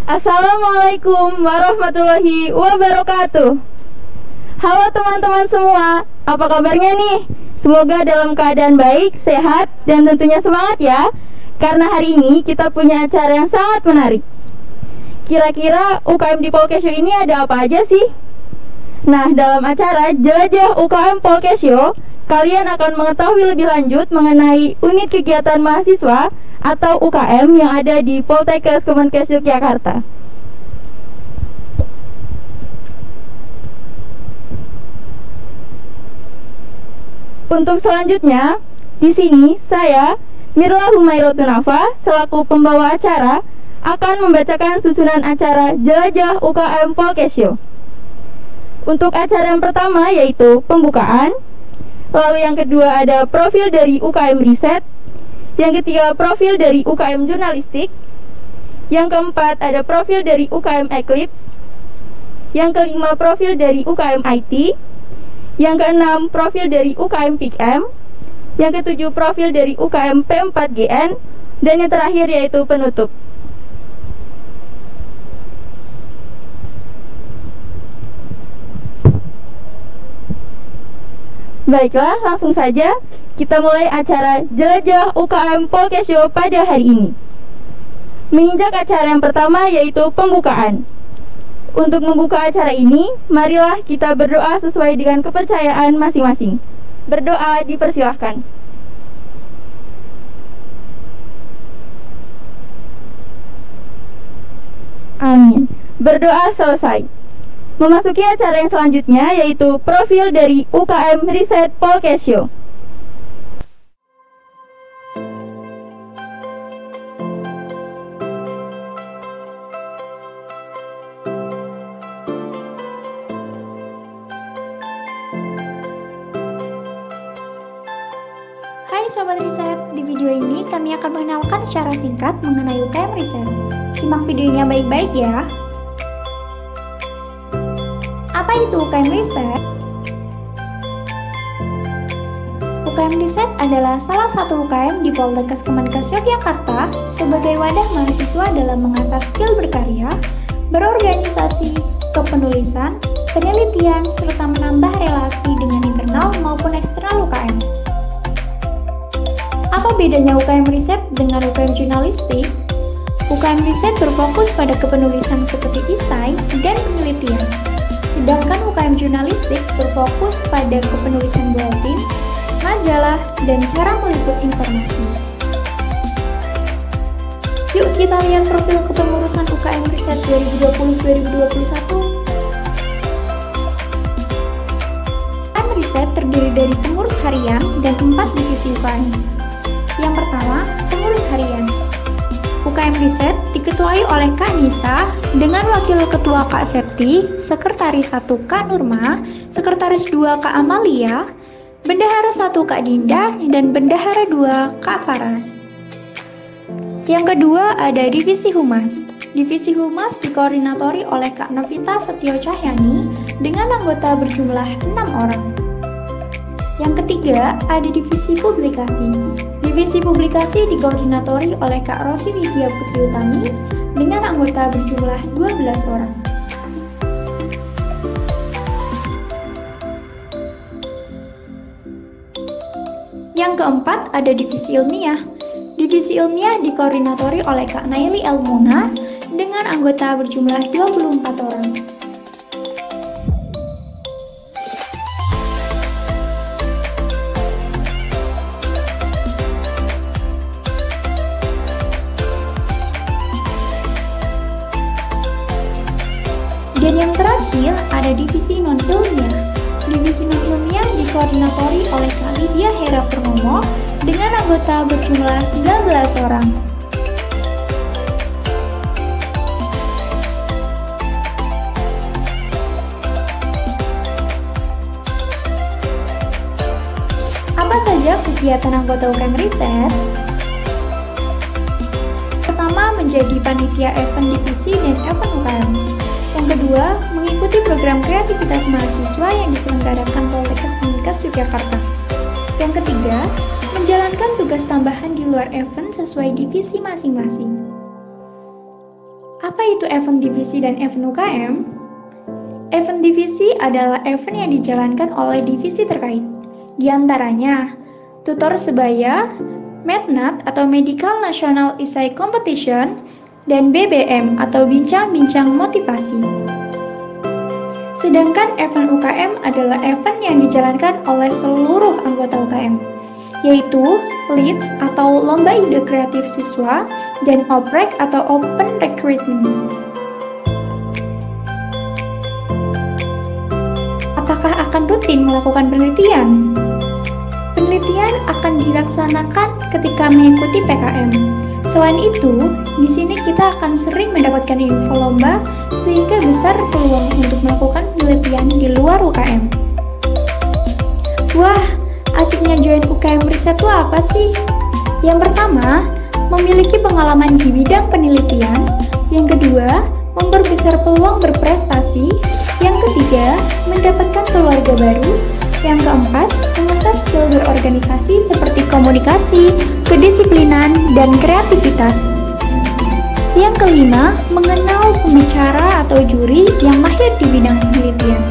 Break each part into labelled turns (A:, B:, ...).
A: Assalamualaikum warahmatullahi wabarakatuh. Halo teman-teman semua, apa kabarnya nih? Semoga dalam keadaan baik, sehat, dan tentunya semangat ya. Karena hari ini kita punya acara yang sangat menarik. Kira-kira UKM di Polkesio ini ada apa aja sih? Nah, dalam acara Jelajah UKM Polkesio, kalian akan mengetahui lebih lanjut mengenai unit kegiatan mahasiswa atau UKM yang ada di Poltekkes Kemenkes Yogyakarta. Untuk selanjutnya, di sini saya, Mirla Humairotunafa, selaku pembawa acara, akan membacakan susunan acara Jelajah UKM Polkesio. Untuk acara yang pertama yaitu pembukaan, lalu yang kedua ada profil dari UKM Riset, yang ketiga profil dari UKM Jurnalistik, yang keempat ada profil dari UKM Eclipse, yang kelima profil dari UKM IT, yang keenam profil dari UKM PIKM, yang ketujuh profil dari UKM P4GN, dan yang terakhir yaitu penutup. Baiklah, langsung saja kita mulai acara Jelajah UKM Polkesio pada hari ini. Menginjak acara yang pertama yaitu pembukaan. Untuk membuka acara ini, marilah kita berdoa sesuai dengan kepercayaan masing-masing. Berdoa dipersilahkan. Amin. Berdoa selesai. Memasuki acara yang selanjutnya yaitu profil dari UKM Riset Polkesio.
B: Hai Sobat Riset, di video ini kami akan mengenalkan secara singkat mengenai UKM Riset. Simak videonya baik-baik ya. Apa itu UKM Riset? UKM Riset adalah salah satu UKM di Poltekkes Kemenkes Yogyakarta sebagai wadah mahasiswa dalam mengasah skill berkarya, berorganisasi, kepenulisan, penelitian, serta menambah relasi dengan internal maupun eksternal UKM. Apa bedanya UKM Riset dengan UKM Jurnalistik? UKM Riset berfokus pada kepenulisan seperti esai dan penelitian. Sedangkan UKM Jurnalistik berfokus pada kepenulisan buletin, majalah, dan cara meliput informasi. Yuk kita lihat profil kepengurusan UKM Riset 2020-2021. UKM Riset terdiri dari pengurus harian dan 4 divisi UKM. Yang pertama, pengurus harian. UKM Riset diketuai oleh Kak Nisa dengan Wakil Ketua Kak Septi, Sekretaris 1 Kak Nurma, Sekretaris 2 Kak Amalia, Bendahara 1 Kak Dinda, dan Bendahara 2 Kak Faras. Yang kedua ada Divisi Humas. Divisi Humas dikoordinatori oleh Kak Novita Setio Cahyani dengan anggota berjumlah 6 orang. Yang ketiga ada Divisi Publikasi. Divisi Publikasi dikoordinatori oleh Kak Rosi Widya Putri Utami dengan anggota berjumlah 12 orang. Yang keempat ada Divisi Ilmiah. Divisi Ilmiah dikoordinatori oleh Kak Naili Elmuna dengan anggota berjumlah 24 orang. Dan yang terakhir ada Divisi Non-Ilmiah. Divisi Non-Ilmiah dikoordinatori oleh Kak Lydia Hera Purnomo dengan anggota berjumlah 19 orang. Apa saja kegiatan anggota UKM Riset? Pertama, menjadi panitia event divisi dan event UKM. Yang kedua, mengikuti program kreativitas mahasiswa yang diselenggarakan Poltekkes Kemenkes Yogyakarta. Yang ketiga, menjalankan tugas tambahan di luar event sesuai divisi masing-masing. Apa itu event divisi dan event UKM? Event divisi adalah event yang dijalankan oleh divisi terkait. Di antaranya, tutor sebaya, Mednat atau Medical National Essay Competition, dan BBM atau bincang-bincang motivasi. Sedangkan event UKM adalah event yang dijalankan oleh seluruh anggota UKM, yaitu LEADS atau Lomba Ide Kreatif Siswa dan OPREK atau Open Recruitment. Apakah akan rutin melakukan penelitian? Penelitian akan dilaksanakan ketika mengikuti PKM. Selain itu, di sini kita akan sering mendapatkan info lomba sehingga besar peluang untuk melakukan penelitian di luar UKM. Wah, asiknya join UKM riset itu apa sih? Yang pertama, memiliki pengalaman di bidang penelitian. Yang kedua, memperbesar peluang berprestasi. Yang ketiga, mendapatkan keluarga baru. Yang keempat, mengasah skill berorganisasi seperti komunikasi, kedisiplinan, dan kreativitas. Yang kelima, mengenal pembicara atau juri yang mahir di bidang penelitian.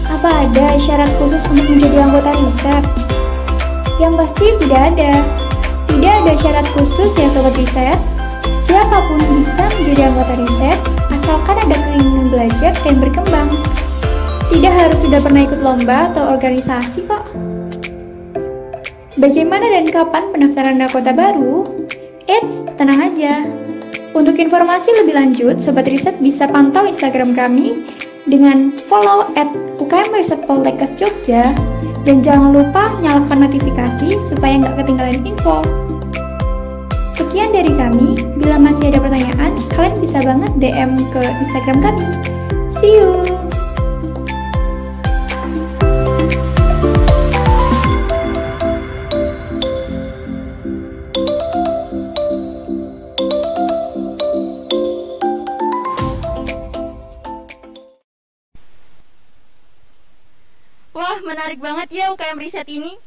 B: Apa ada syarat khusus untuk menjadi anggota riset? Yang pasti tidak ada. Tidak ada syarat khusus ya Sobat Riset. Siapapun bisa menjadi anggota riset, asalkan ada keinginan belajar dan berkembang. Tidak harus sudah pernah ikut lomba atau organisasi kok. Bagaimana dan kapan pendaftaran anggota baru? Eits, tenang aja. Untuk informasi lebih lanjut, Sobat Riset bisa pantau Instagram kami dengan follow @UKM Riset Poltekkes Jogja, dan jangan lupa nyalakan notifikasi supaya nggak ketinggalan info. Sekian dari kami. Bila masih ada pertanyaan, kalian bisa banget DM ke Instagram kami. See you!
A: Wah, menarik banget ya UKM Riset ini.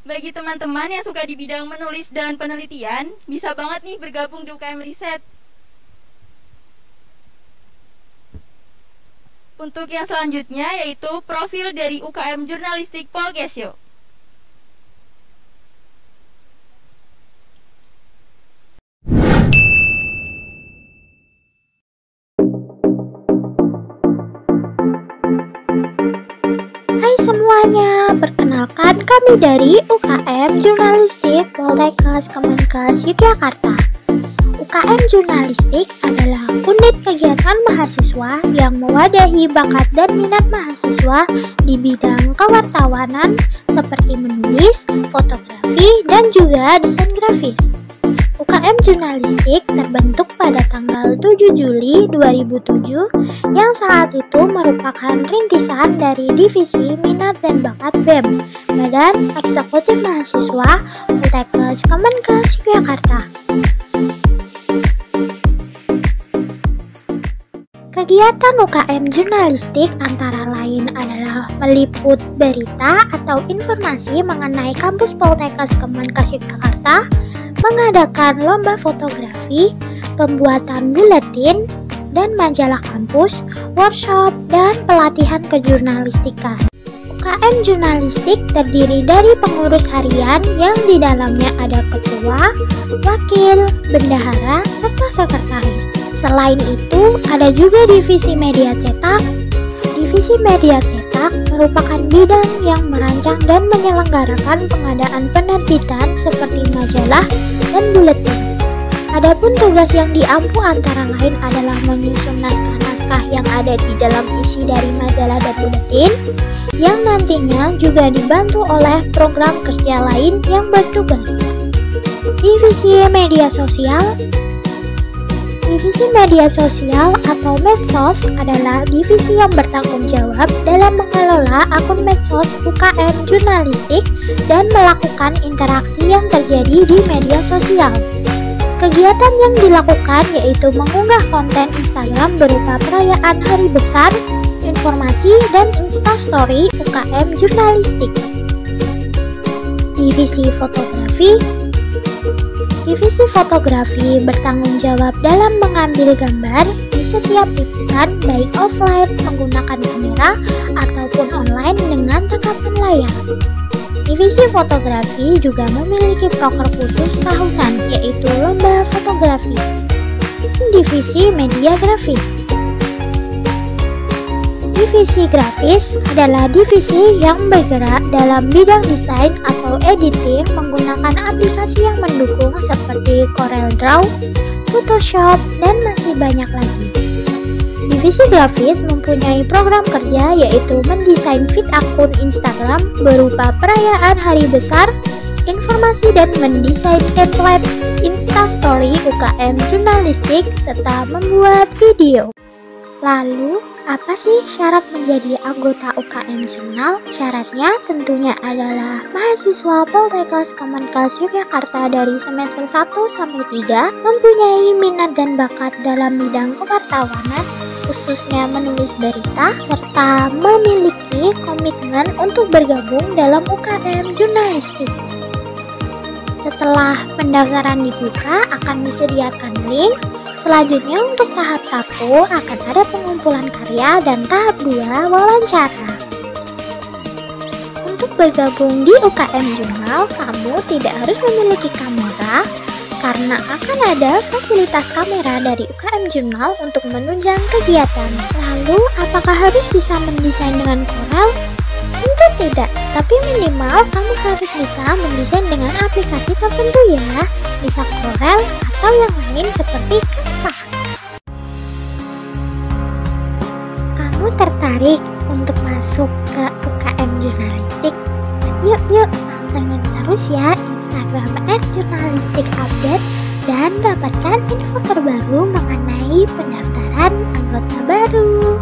A: Bagi teman-teman yang suka di bidang menulis dan penelitian, bisa banget nih bergabung di UKM Riset. Untuk yang selanjutnya yaitu profil dari UKM Jurnalistik Polkesyo.
C: Hai semuanya, perkenalkan kami dari UKM Jurnalistik Poltekkes Kemenkes Yogyakarta. UKM Jurnalistik adalah unit kegiatan mahasiswa yang mewadahi bakat dan minat mahasiswa di bidang kewartawanan seperti menulis, fotografi, dan juga desain grafis. UKM Jurnalistik terbentuk pada tanggal 7 Juli 2007 yang saat itu merupakan rintisan dari Divisi Minat dan Bakat BEM, Badan Eksekutif Mahasiswa Poltekkes Kemenkes Yogyakarta. Kegiatan UKM Jurnalistik antara lain adalah meliput berita atau informasi mengenai kampus Poltekkes Kemenkes Yogyakarta, mengadakan lomba fotografi, pembuatan buletin dan majalah kampus, workshop, dan pelatihan kejurnalistikan. UKM Jurnalistik terdiri dari pengurus harian yang di dalamnya ada ketua, wakil, bendahara, serta sekretaris. Selain itu, ada juga divisi media cetak. Divisi media cetak merupakan bidang yang merancang dan menyelenggarakan pengadaan penerbitan seperti majalah dan buletin. Adapun tugas yang diampu antara lain adalah menyusun naskah-naskah yang ada di dalam isi dari majalah dan buletin, yang nantinya juga dibantu oleh program kerja lain yang bertugas. Divisi media sosial. Divisi media sosial atau medsos adalah divisi yang bertanggung jawab dalam mengelola akun medsos UKM Jurnalistik dan melakukan interaksi yang terjadi di media sosial. Kegiatan yang dilakukan yaitu mengunggah konten Instagram berupa perayaan hari besar, informasi, dan instastory UKM Jurnalistik. Divisi fotografi. Divisi fotografi bertanggung jawab dalam mengambil gambar di setiap liputan baik offline menggunakan kamera ataupun online dengan tatapan layar. Divisi fotografi juga memiliki proker khusus tahunan yaitu lomba fotografi. Divisi media grafis. Divisi grafis adalah divisi yang bergerak dalam bidang desain atau editing menggunakan aplikasi yang mendukung seperti CorelDRAW, Photoshop, dan masih banyak lagi. Divisi grafis mempunyai program kerja yaitu mendesain feed akun Instagram berupa perayaan hari besar, informasi dan mendesain template Instastory UKM Jurnalistik serta membuat video. Lalu, apa sih syarat menjadi anggota UKM Jurnal? Syaratnya tentunya adalah mahasiswa Poltekkes Kemenkes Yogyakarta dari semester 1 sampai 3 mempunyai minat dan bakat dalam bidang kewartawanan, khususnya menulis berita, serta memiliki komitmen untuk bergabung dalam UKM Jurnalistik. Setelah pendaftaran dibuka, akan disediakan link. Selanjutnya untuk tahap 1 akan ada pengumpulan karya dan tahap 2 wawancara. Untuk bergabung di UKM Jurnal, kamu tidak harus memiliki kamera karena akan ada fasilitas kamera dari UKM Jurnal untuk menunjang kegiatan. Lalu, apakah harus bisa mendesain dengan Corel? Tentu tidak, tapi minimal kamu harus bisa mendesain dengan aplikasi tertentu ya, bisa Corel atau yang lain seperti Canva. Kamu tertarik untuk masuk ke UKM Jurnalistik? Yuk, pantengin terus ya Instagram @jurnalistikupdate dan dapatkan info terbaru mengenai pendaftaran anggota baru.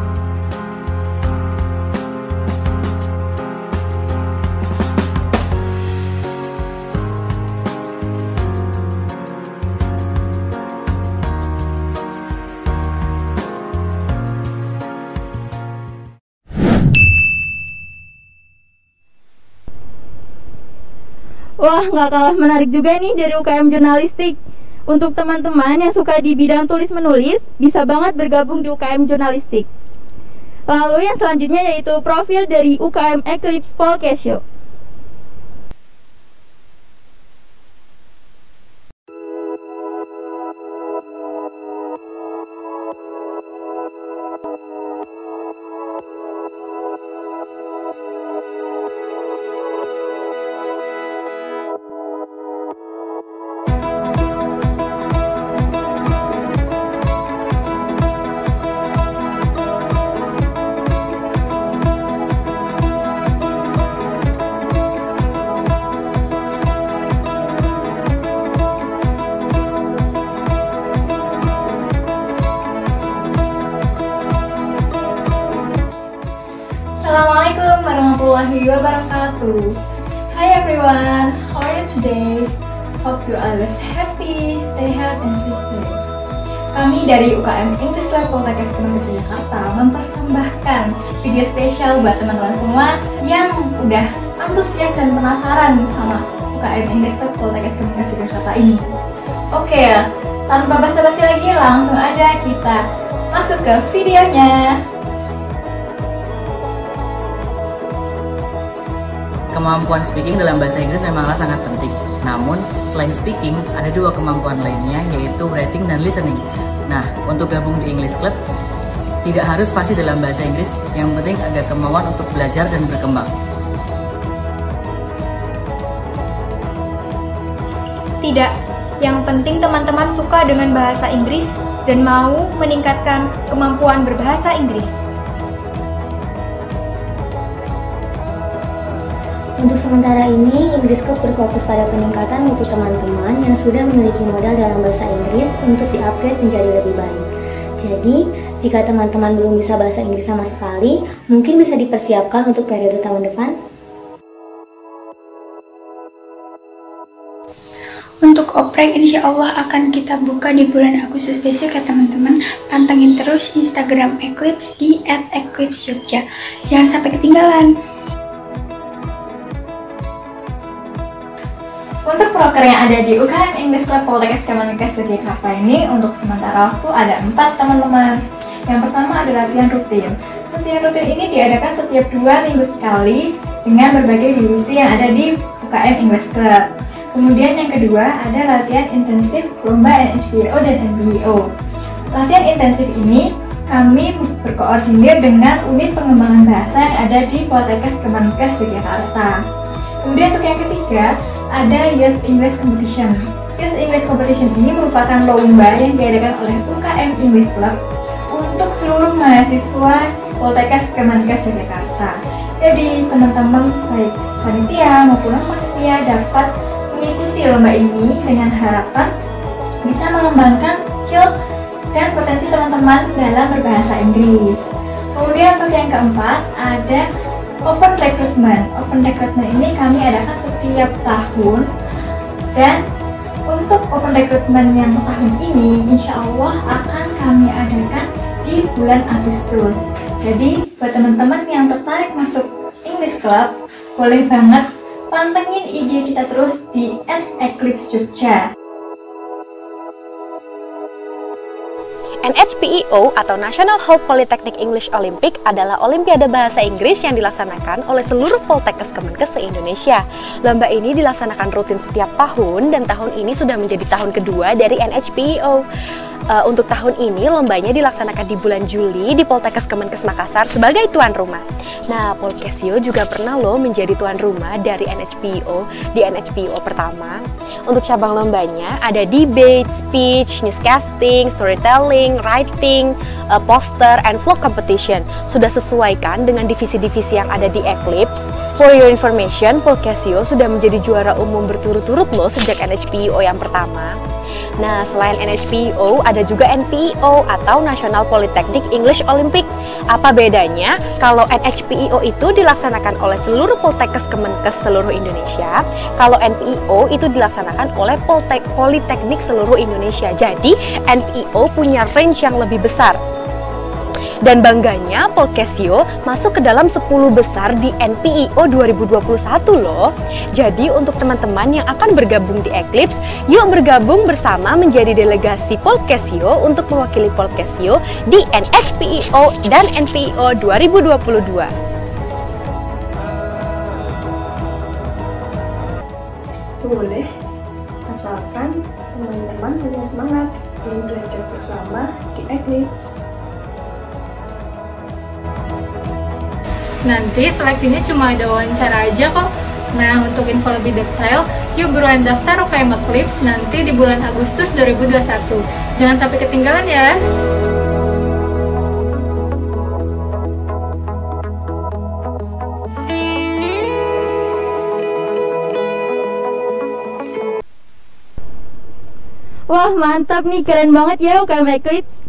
A: Wah, nggak kalah menarik juga nih dari UKM Jurnalistik. Untuk teman-teman yang suka di bidang tulis-menulis, bisa banget bergabung di UKM Jurnalistik. Lalu yang selanjutnya yaitu profil dari UKM Eclipse Polkesio.
D: Assalamualaikum warahmatullahi wabarakatuh. Hi everyone, how are you today? Hope you always happy, stay healthy and stay safe. Kami dari UKM English Lab Poltekkes Kemenkes Jakarta mempersembahkan video spesial buat teman-teman semua yang udah antusias dan penasaran sama UKM English Lab Poltekkes Kemenkes Jakarta ini. Oke, tanpa basa-basi lagi, langsung aja kita masuk ke videonya.
E: Kemampuan speaking dalam bahasa Inggris memanglah sangat penting. Namun, selain speaking, ada dua kemampuan lainnya, yaitu writing dan listening. Nah, untuk gabung di English Club, tidak harus fasih dalam bahasa Inggris, yang penting ada kemauan untuk belajar dan berkembang.
B: Tidak, yang penting teman-teman suka dengan bahasa Inggris dan mau meningkatkan kemampuan berbahasa Inggris.
F: Untuk sementara ini, English Club berfokus pada peningkatan mutu teman-teman yang sudah memiliki modal dalam bahasa Inggris untuk di-upgrade menjadi lebih baik. Jadi, jika teman-teman belum bisa bahasa Inggris sama sekali, mungkin bisa dipersiapkan untuk periode tahun depan.
G: Untuk oprek insya Allah akan kita buka di bulan Agustus besok ya teman-teman. Pantengin terus Instagram Eclipse di @eclipsejogja. Jangan sampai ketinggalan.
D: Untuk proker yang ada di UKM English Club Poltekkes Kemenkes Yogyakarta ini untuk sementara waktu ada 4 teman-teman. Yang pertama ada latihan rutin. Latihan rutin ini diadakan setiap 2 minggu sekali dengan berbagai divisi yang ada di UKM English Club. Kemudian yang kedua ada latihan intensif lomba NHPO dan NPEO. Latihan intensif ini kami berkoordinir dengan unit pengembangan bahasa yang ada di Poltekkes Kemenkes Yogyakarta. Kemudian untuk yang ketiga ada Youth English Competition. Youth English Competition ini merupakan lomba yang diadakan oleh UKM English Club untuk seluruh mahasiswa Poltekkes Kemenkes Yogyakarta. Jadi teman-teman baik panitia maupun non-panitia dapat mengikuti lomba ini dengan harapan bisa mengembangkan skill dan potensi teman-teman dalam berbahasa Inggris. Kemudian untuk yang keempat ada Open Recruitment. Open Recruitment ini kami adakan setiap tahun, dan untuk Open Recruitment yang tahun ini insya Allah akan kami adakan di bulan Agustus. Jadi buat teman-teman yang tertarik masuk English Club, boleh banget pantengin IG kita terus di @eclipsjogja.
H: NHPEO atau National Hope Polytechnic English Olympic adalah olimpiade bahasa Inggris yang dilaksanakan oleh seluruh Poltekkes Kemenkes se-Indonesia. Lomba ini dilaksanakan rutin setiap tahun dan tahun ini sudah menjadi tahun kedua dari NHPEO. Untuk tahun ini lombanya dilaksanakan di bulan Juli di Poltekkes Kemenkes Makassar sebagai tuan rumah. Nah, Polkesio juga pernah loh menjadi tuan rumah dari NHPEO di NHPEO pertama. Untuk cabang lombanya ada debate, speech, newscasting, storytelling, writing, poster, and vlog competition. Sudah sesuaikan dengan divisi-divisi yang ada di Eclipse. For your information, Polkesio sudah menjadi juara umum berturut-turut loh sejak NHPEO yang pertama. Nah, selain NHPEO, ada juga NPEO atau National Polytechnic English Olympic. Apa bedanya? Kalau NHPEO itu dilaksanakan oleh seluruh Poltekkes Kemenkes seluruh Indonesia, kalau NPEO itu dilaksanakan oleh Politeknik seluruh Indonesia. Jadi, NPEO punya range yang lebih besar. Dan bangganya Polkesio masuk ke dalam 10 besar di NPEO 2021 loh. Jadi untuk teman-teman yang akan bergabung di Eclipse, yuk bergabung bersama menjadi delegasi Polkesio untuk mewakili Polkesio di NHPEO dan NPEO 2022.
I: Boleh, asalkan teman-teman punya semangat ingin belajar bersama di Eclipse.
D: Nanti seleksinya cuma ada wawancara aja kok. Nah, untuk info lebih detail, yuk buruan daftar UKM Eclipse nanti di bulan Agustus 2021. Jangan sampai ketinggalan ya.
A: Wah, mantap nih, keren banget ya UKM Eclipse.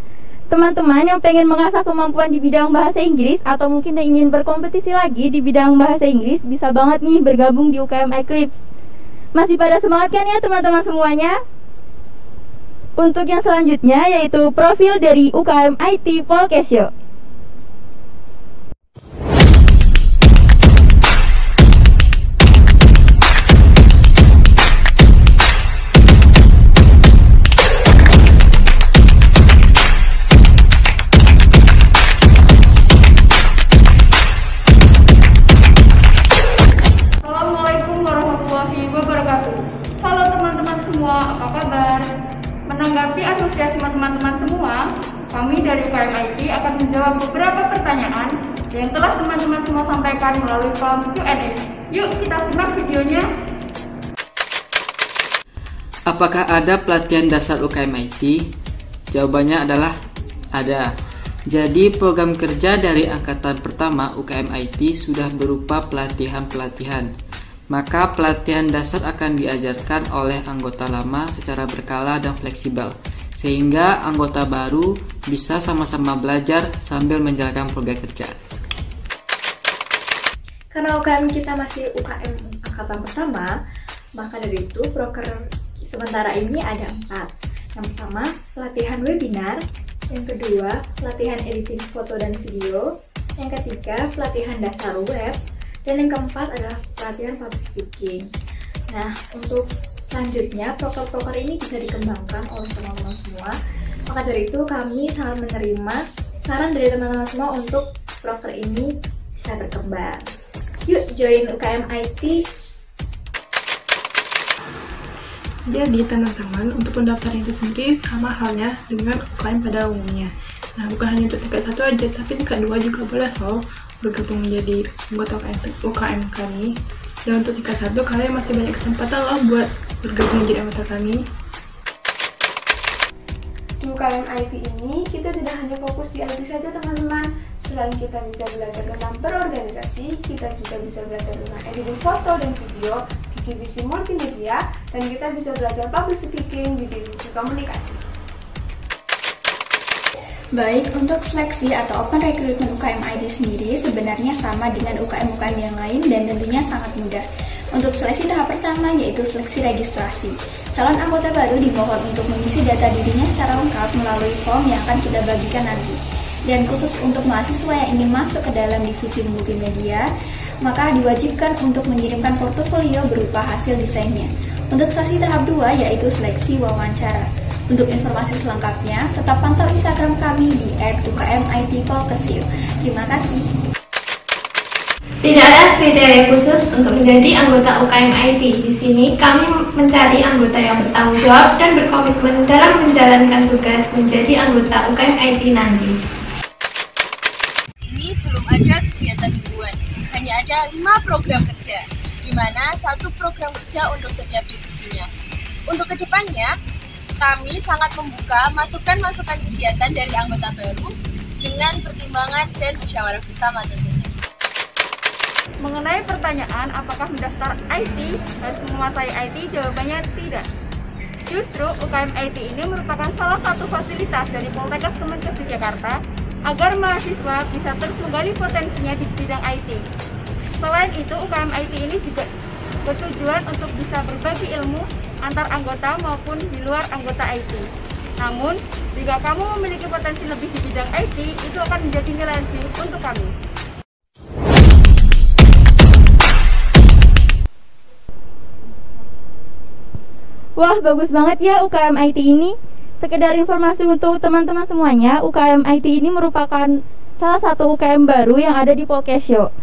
A: Teman-teman yang pengen mengasah kemampuan di bidang bahasa Inggris atau mungkin yang ingin berkompetisi lagi di bidang bahasa Inggris, bisa banget nih bergabung di UKM Eclipse. Masih pada semangat kan ya teman-teman semuanya? Untuk yang selanjutnya yaitu profil dari UKM IT Polkesio.
D: Menanggapi antusiasme teman-teman semua, kami dari UKM IT akan menjawab beberapa pertanyaan yang telah teman-teman semua sampaikan melalui kolom Q&A. Yuk kita simak videonya.
J: Apakah ada pelatihan dasar UKM IT? Jawabannya adalah ada. Jadi program kerja dari angkatan pertama UKM IT sudah berupa pelatihan-pelatihan. Maka pelatihan dasar akan diajarkan oleh anggota lama secara berkala dan fleksibel, sehingga anggota baru bisa sama-sama belajar sambil menjalankan program kerja.
K: Karena UKM kita masih UKM angkatan pertama, maka dari itu proker sementara ini ada 4. Yang pertama, pelatihan webinar. Yang kedua, pelatihan editing foto dan video. Yang ketiga, pelatihan dasar web. Dan yang keempat adalah pelatihan public speaking. Nah, untuk selanjutnya proker-proker ini bisa dikembangkan oleh teman-teman semua. Maka dari itu kami sangat menerima saran dari teman-teman semua untuk proker ini bisa berkembang. Yuk join UKM IT.
I: Jadi teman-teman, untuk pendaftaran itu sendiri sama halnya dengan UKM pada umumnya. Nah, bukan hanya untuk tingkat 1 aja, tapi tingkat 2 juga boleh loh bergabung menjadi anggota UKM kami. Dan untuk tingkat 1, kalian masih banyak kesempatan loh buat bergabung menjadi anggota kami.
L: Di UKM IT ini, kita tidak hanya fokus di IT saja teman-teman. Selain kita bisa belajar tentang berorganisasi, kita juga bisa belajar tentang editing foto dan video di divisi multimedia, dan kita bisa belajar public speaking di divisi komunikasi.
G: Baik, untuk seleksi atau open recruitment UKM IT sendiri sebenarnya sama dengan UKM-UKM yang lain dan tentunya sangat mudah. Untuk seleksi tahap pertama yaitu seleksi registrasi. Calon anggota baru dimohon untuk mengisi data dirinya secara lengkap melalui form yang akan kita bagikan nanti. Dan khusus untuk mahasiswa yang ingin masuk ke dalam divisi multimedia, maka diwajibkan untuk mengirimkan portofolio berupa hasil desainnya. Untuk seleksi tahap 2 yaitu seleksi wawancara. Untuk informasi selengkapnya, tetap pantau Instagram kami di @ukmit_polkesio. Terima kasih.
M: Tidak ada kriteria khusus untuk menjadi anggota UKM IT. Di sini kami mencari anggota yang bertanggung jawab dan berkomitmen dalam menjalankan tugas menjadi anggota UKM IT nanti.
N: Ini belum ada kegiatan mingguan, hanya ada 5 program kerja, di mana 1 program kerja untuk setiap divisinya. Untuk kedepannya, kami sangat membuka masukan-masukan kegiatan dari anggota baru dengan pertimbangan dan musyawarah bersama tentunya.
A: Mengenai pertanyaan apakah mendaftar IT harus menguasai IT, jawabannya tidak. Justru UKM IT ini merupakan salah satu fasilitas dari Poltekkes Kemenkes Jakarta agar mahasiswa bisa terus menggali potensinya di bidang IT. Selain itu, UKM IT ini juga bertujuan untuk bisa berbagi ilmu antar anggota maupun di luar anggota IT. Namun, jika kamu memiliki potensi lebih di bidang IT, itu akan menjadi nilai lebih untuk kami. Wah, bagus banget ya UKM IT ini. Sekedar informasi untuk teman-teman semuanya, UKM IT ini merupakan salah satu UKM baru yang ada di Polkesio.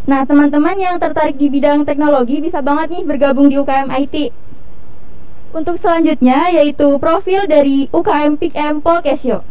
A: Nah, teman-teman yang tertarik di bidang teknologi bisa banget nih bergabung di UKM IT. Untuk selanjutnya yaitu profil dari UKM PIKM Polkesio.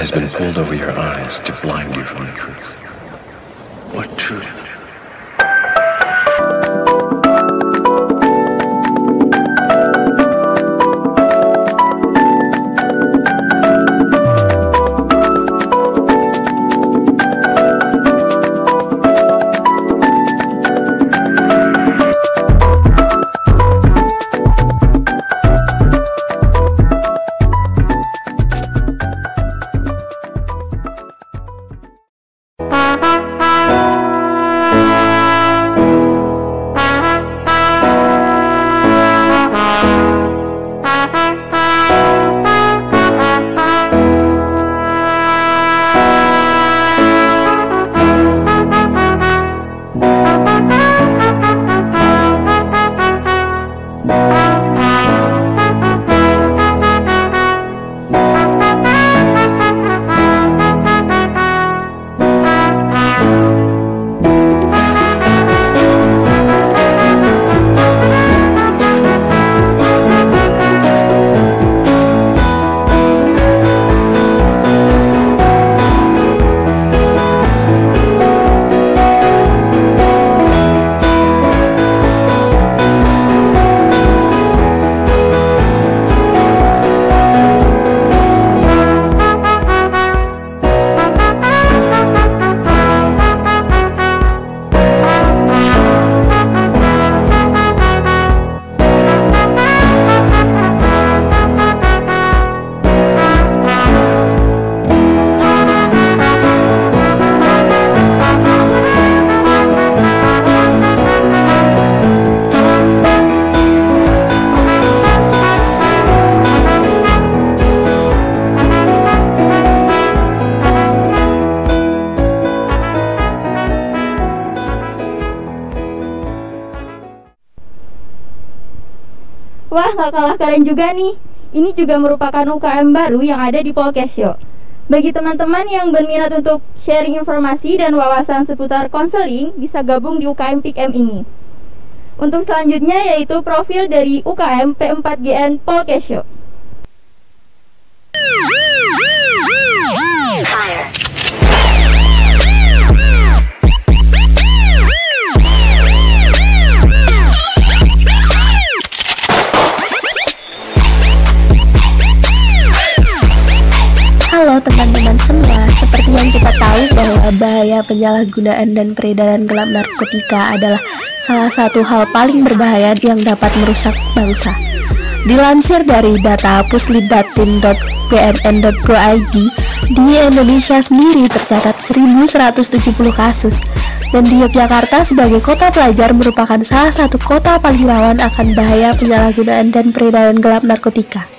O: has been pulled over your eyes to blind you from the truth. What truth?
A: Wah, gak kalah keren juga nih. Ini juga merupakan UKM baru yang ada di Polkesyo. Bagi teman-teman yang berminat untuk sharing informasi dan wawasan seputar konseling, bisa gabung di UKM PIKM ini. Untuk selanjutnya yaitu profil dari UKM P4GN Polkesyo.
P: Halo teman-teman semua, seperti yang kita tahu bahwa bahaya penyalahgunaan dan peredaran gelap narkotika adalah salah satu hal paling berbahaya yang dapat merusak bangsa. Dilansir dari data puslidatin.bnn.go.id, di Indonesia sendiri tercatat 1170 kasus, dan di Yogyakarta sebagai kota pelajar merupakan salah satu kota paling rawan akan bahaya penyalahgunaan dan peredaran gelap narkotika.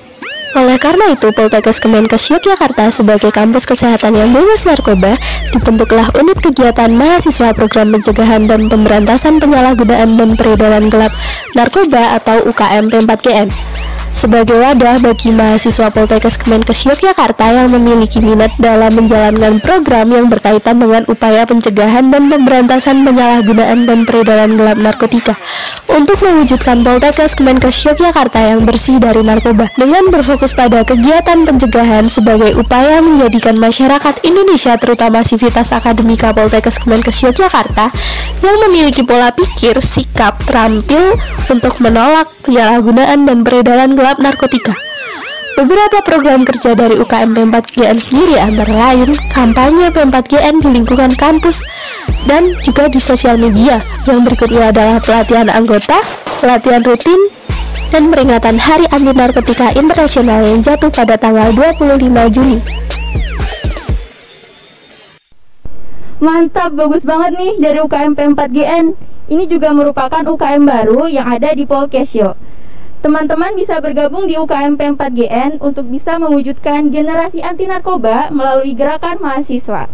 P: Oleh karena itu, Poltekkes Kemenkes Yogyakarta sebagai kampus kesehatan yang bebas narkoba, dibentuklah unit kegiatan mahasiswa program pencegahan dan pemberantasan penyalahgunaan dan peredaran gelap narkoba atau UKM P4GN. Sebagai wadah bagi mahasiswa Poltekkes Kemenkes Yogyakarta yang memiliki minat dalam menjalankan program yang berkaitan dengan upaya pencegahan dan pemberantasan penyalahgunaan dan peredaran gelap narkotika, untuk mewujudkan Poltekkes Kemenkes Yogyakarta yang bersih dari narkoba, dengan berfokus pada kegiatan pencegahan sebagai upaya menjadikan masyarakat Indonesia, terutama sivitas akademika Poltekkes Kemenkes Yogyakarta, yang memiliki pola pikir, sikap, terampil untuk menolak penyalahgunaan dan peredaran gelap narkotika. Beberapa program kerja dari UKM P4GN sendiri antara lain kampanye P4GN di lingkungan kampus dan juga di sosial media. Yang berikutnya adalah pelatihan anggota, pelatihan rutin, dan peringatan Hari Anti Narkotika Internasional yang jatuh pada tanggal 25 Juni.
A: Mantap, bagus banget nih dari UKM P4GN. Ini juga merupakan UKM baru yang ada di Polkesyo. Teman-teman bisa bergabung di UKM P4GN untuk bisa mewujudkan generasi anti narkoba melalui gerakan mahasiswa.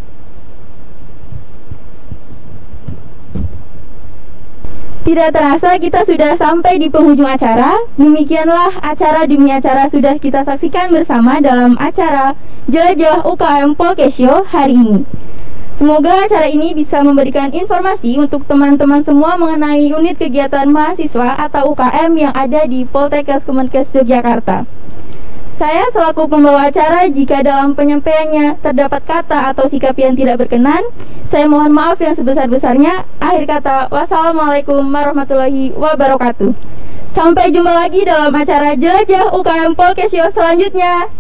A: Tidak terasa kita sudah sampai di penghujung acara. Demikianlah acara demi acara sudah kita saksikan bersama dalam acara Jelajah UKM Polkesyo hari ini. Semoga acara ini bisa memberikan informasi untuk teman-teman semua mengenai unit kegiatan mahasiswa atau UKM yang ada di Poltekkes Kemenkes Yogyakarta. Saya selaku pembawa acara, jika dalam penyampaiannya terdapat kata atau sikap yang tidak berkenan, saya mohon maaf yang sebesar-besarnya. Akhir kata, wassalamualaikum warahmatullahi wabarakatuh. Sampai jumpa lagi dalam acara Jelajah UKM Polkesio selanjutnya.